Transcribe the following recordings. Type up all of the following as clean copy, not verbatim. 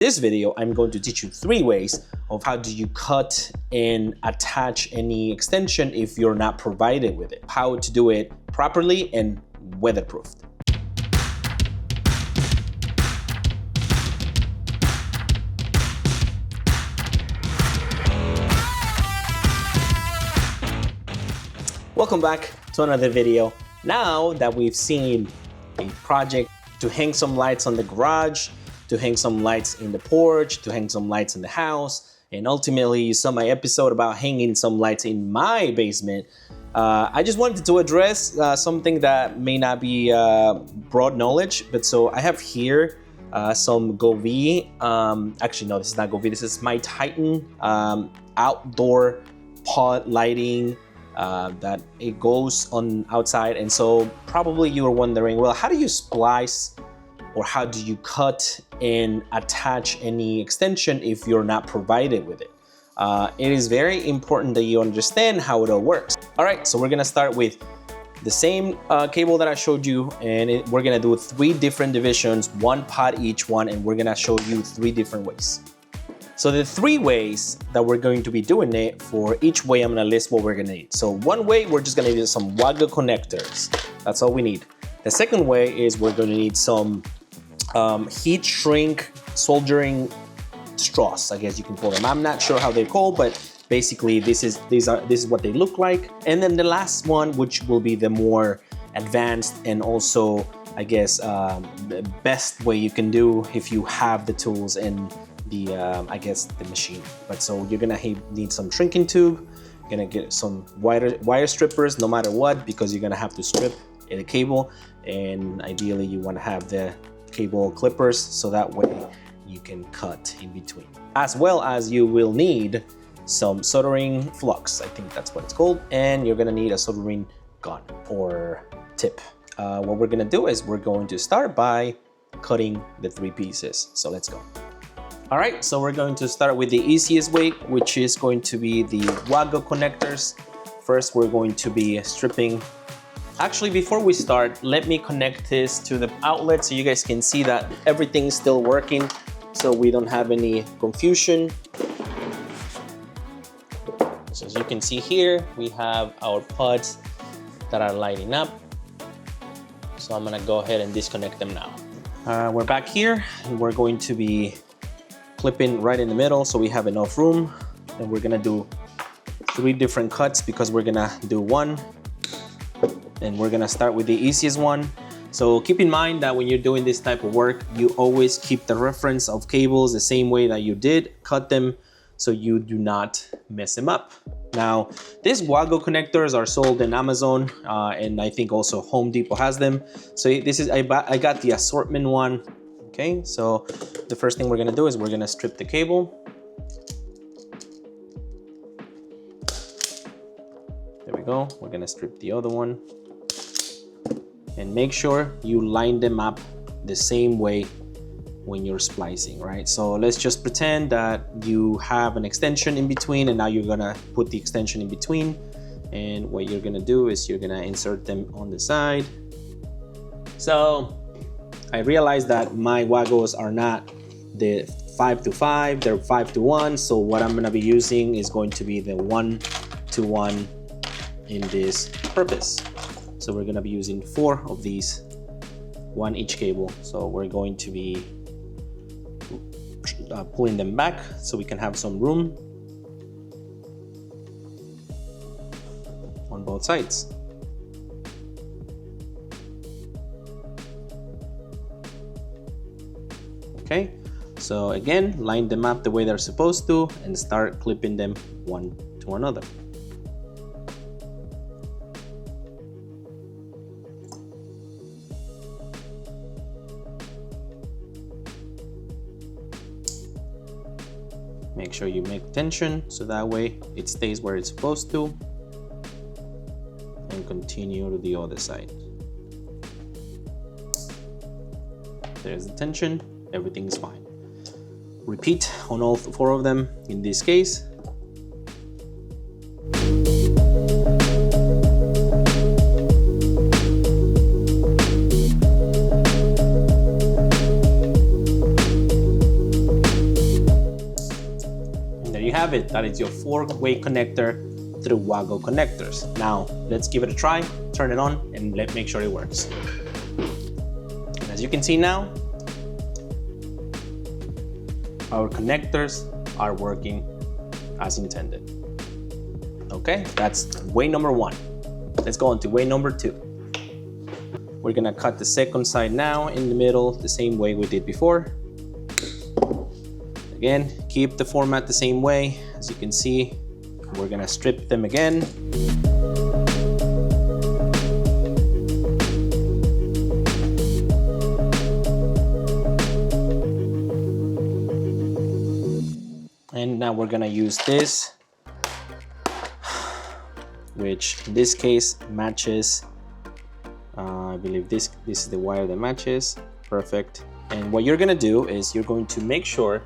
This video, I'm going to teach you 3 ways of how do you cut and attach any extension if you're not provided with it. How to do it properly and weatherproof. Welcome back to another video. Now that we've seen a project to hang some lights on the garage, to hang some lights in the porch, to hang some lights in the house, and ultimately you saw my episode about hanging some lights in my basement. I just wanted to address something that may not be broad knowledge, but so I have here some Govee. Actually, no, this is not Govee. This is Smaitytan outdoor pod lighting that it goes on outside. And so probably you were wondering, well, how do you splice or how do you cut and attach any extension if you're not provided with it? It is very important that you understand how it all works. All right, so we're gonna start with the same cable that I showed you, and we're gonna do 3 different divisions, 1 pod each one, and we're gonna show you 3 different ways. So the 3 ways that we're going to be doing it, for each way I'm gonna list what we're gonna need. So one way, we're just gonna need some Wago connectors. That's all we need. The second way is we're gonna need some heat shrink soldering straws, I guess you can call them. I'm not sure how they're called, but basically this is what they look like. And then the last one, which will be the more advanced and also, I guess, the best way you can do if you have the tools and the I guess the machine. But so you're gonna need some shrinking tube, you're gonna get some wire strippers no matter what, because you're gonna have to strip the cable, and ideally you want to have the cable clippers so that way you can cut in between. As well as you will need some soldering flux, I think that's what it's called, and you're gonna need a soldering gun or tip. What we're gonna do is we're going to start by cutting the 3 pieces. So let's go. All right, so we're going to start with the easiest way, which is going to be the Wago connectors. First, we're going to be stripping. Actually, before we start, let me connect this to the outlet so you guys can see that everything's still working, so we don't have any confusion. So as you can see here, we have our pods that are lighting up. So I'm gonna go ahead and disconnect them now. We're back here, and we're going to be clipping right in the middle so we have enough room. And we're gonna do 3 different cuts because we're gonna do 1. And we're gonna start with the easiest one. So keep in mind that when you're doing this type of work, you always keep the reference of cables the same way that you did cut them, so you do not mess them up. Now, these Wago connectors are sold in Amazon, and I think also Home Depot has them. So this is, I got the assortment one. Okay, so the first thing we're gonna do is we're gonna strip the cable. There we go, we're gonna strip the other one. And make sure you line them up the same way when you're splicing, right? So let's just pretend that you have an extension in between, and now you're gonna put the extension in between. And what you're gonna do is you're gonna insert them on the side. So I realized that my Wagos are not the 5-to-5, they're 5-to-1. So what I'm gonna be using is going to be the 1-to-1 in this purpose. So we're gonna be using 4 of these, 1 each cable. So we're going to be pulling them back so we can have some room on both sides. Okay, so again, line them up the way they're supposed to and start clipping them one to another. Make sure you make tension so that way it stays where it's supposed to, and continue to the other side. There's the tension, everything's fine. Repeat on all 4 of them in this case. have it. That is your 4-way connector through Wago connectors. Now let's give it a try, turn it on, and make sure it works. As you can see now, our connectors are working as intended. Okay, that's way number 1. Let's go on to way number 2. We're gonna cut the second side now in the middle, the same way we did before. Again, keep the format the same way. As you can see, we're gonna strip them again. And now we're gonna use this, which in this case matches, I believe this is the wire that matches. Perfect. And what you're gonna do is you're going to make sure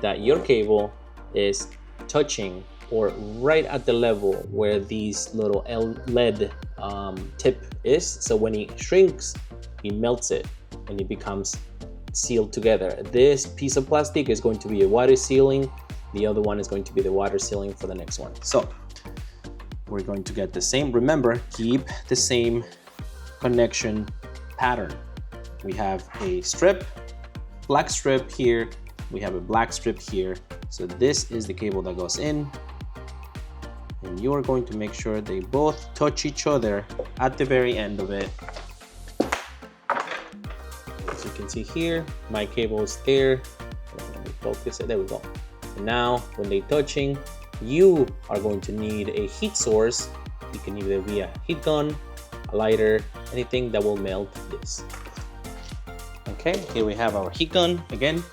that your cable is touching or right at the level where these little LED tip is. So when it shrinks, it melts it and it becomes sealed together. This piece of plastic is going to be a water sealing. The other one is going to be the water sealing for the next one. So we're going to get the same, remember, keep the same connection pattern. We have a strip, black strip here. We have a black strip here. So this is the cable that goes in. And you are going to make sure they both touch each other at the very end of it. As you can see here, my cable is there. Let me focus it, there we go. And now when they're touching, you are going to need a heat source. It can either be a heat gun, a lighter, anything that will melt this. Okay, here we have our heat gun again.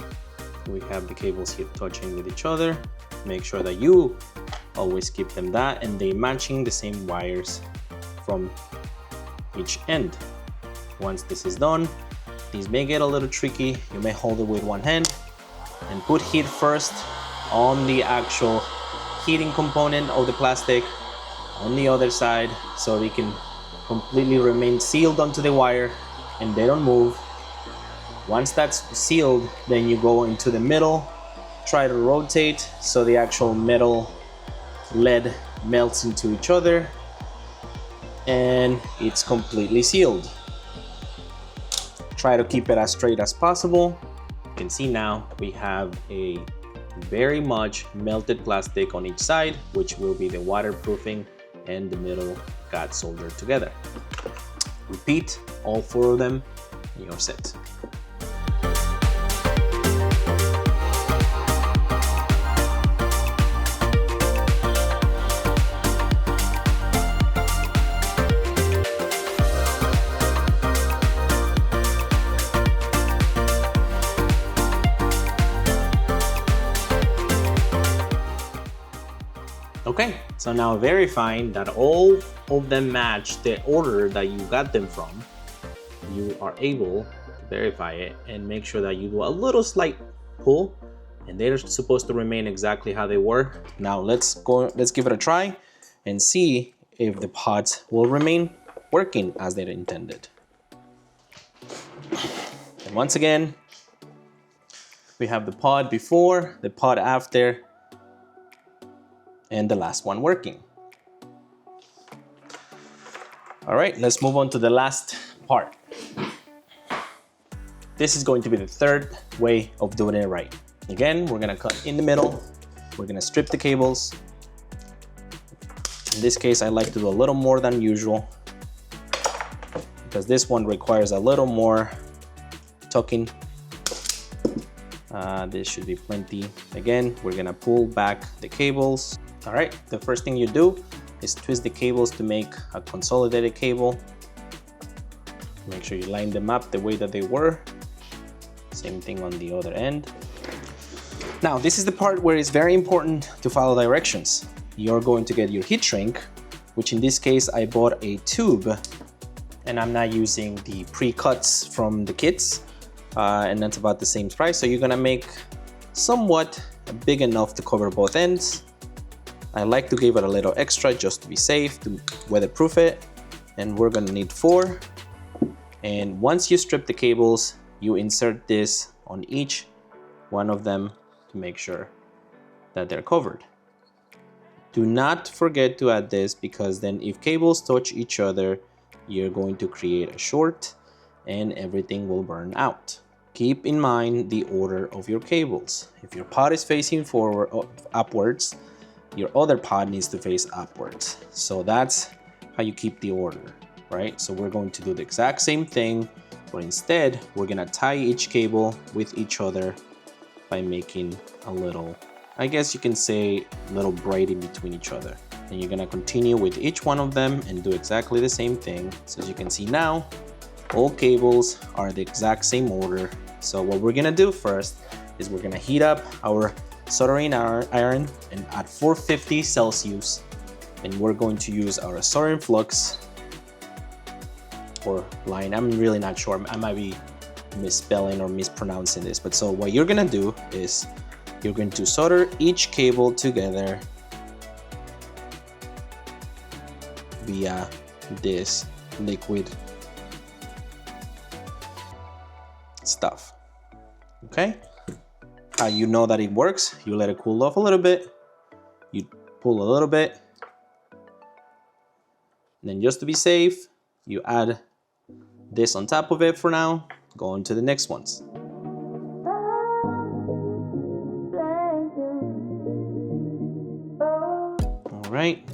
We have the cables here touching with each other. Make sure that you always keep them that and they matching the same wires from each end. Once this is done, these may get a little tricky. You may hold it with one hand and put heat first on the actual heating component of the plastic on the other side so they can completely remain sealed onto the wire and they don't move. Once that's sealed, then you go into the middle, try to rotate so the actual metal LED melts into each other and it's completely sealed. Try to keep it as straight as possible. You can see now we have a very much melted plastic on each side, which will be the waterproofing, and the middle got soldered together. Repeat all 4 of them and you're set. Okay, so now verifying that all of them match the order that you got them from, you are able to verify it and make sure that you do a little slight pull and they're supposed to remain exactly how they were. Now let's give it a try and see if the pods will remain working as they're intended. And once again, we have the pod before, the pod after, and the last one working. All right, let's move on to the last part. This is going to be the 3rd way of doing it right. Again, we're gonna cut in the middle. We're gonna strip the cables. In this case, I like to do a little more than usual because this one requires a little more tucking. This should be plenty. Again, we're gonna pull back the cables. All right, the first thing you do is twist the cables to make a consolidated cable. Make sure you line them up the way that they were. Same thing on the other end. Now, this is the part where it's very important to follow directions. You're going to get your heat shrink, which in this case, I bought a tube and I'm not using the pre-cuts from the kits. And that's about the same price. So you're gonna make somewhat big enough to cover both ends. I like to give it a little extra just to be safe, to weatherproof it. And we're gonna need 4. And once you strip the cables, you insert this on each one of them to make sure that they're covered. Do not forget to add this, because then if cables touch each other, you're going to create a short and everything will burn out. Keep in mind the order of your cables. If your pod is facing forward, upwards, your other pod needs to face upwards. So that's how you keep the order, right? So we're going to do the exact same thing, but instead we're gonna tie each cable with each other by making a little, I guess you can say, a little braid in between each other. And you're gonna continue with each one of them and do exactly the same thing. So as you can see now, all cables are the exact same order. So what we're gonna do first is we're gonna heat up our soldering iron and at 450 Celsius, and we're going to use our soldering flux or line. I'm really not sure. I might be misspelling or mispronouncing this, but so what you're gonna do is you're going to solder each cable together via this liquid stuff. Okay, how you know that it works? You let it cool off a little bit, you pull a little bit, and then just to be safe, you add this on top of it for now. Go on to the next ones. All right,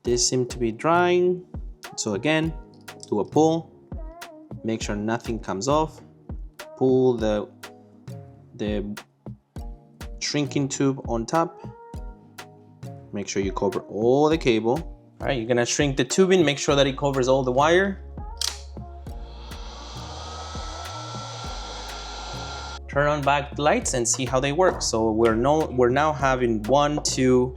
this seems to be drying. So again, do a pull, make sure nothing comes off. Pull the shrinking tube on top. Make sure you cover all the cable. All right, you're gonna shrink the tubing, make sure that it covers all the wire. Turn on back the lights and see how they work. So we're now having 1, 2,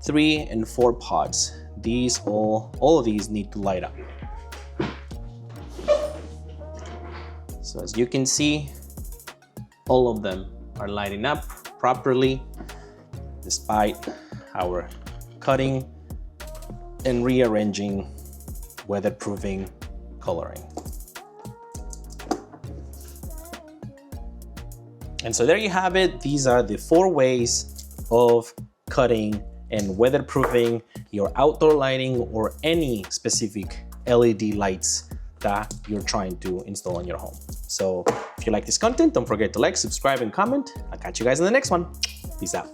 3, and 4 pods. These all of these need to light up. So as you can see, all of them are lighting up properly despite our cutting and rearranging, weatherproofing, coloring. And so there you have it. These are the 4 ways of cutting and weatherproofing your outdoor lighting or any specific LED lights that you're trying to install in your home. So if you like this content, don't forget to like, subscribe, and comment. I'll catch you guys in the next one. Peace out.